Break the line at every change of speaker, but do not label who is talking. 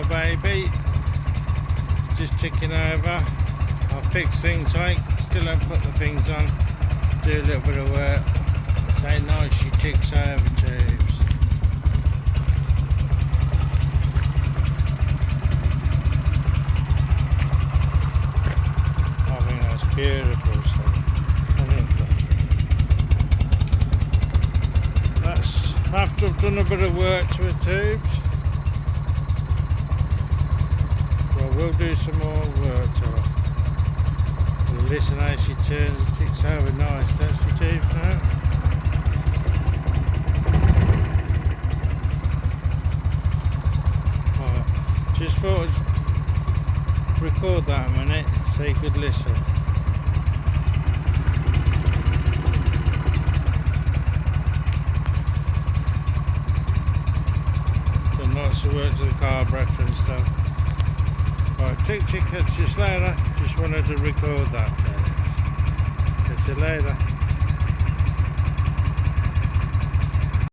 my baby. Just ticking over. I'll fix things, right? Still don't put the things on. Do a little bit of work. Say nice, she ticks over tubes. I think that's beautiful. So I think that's after I've done a bit of work to the tubes. Well, we'll do some more work to her. Listen how she turns, ticks over nice, don't she, tubes now? Right, just thought I'd record that a minute so you could listen. Done lots of work to the carburetor and stuff. Right, tick, catch you later. Just wanted to record that. Catch you later.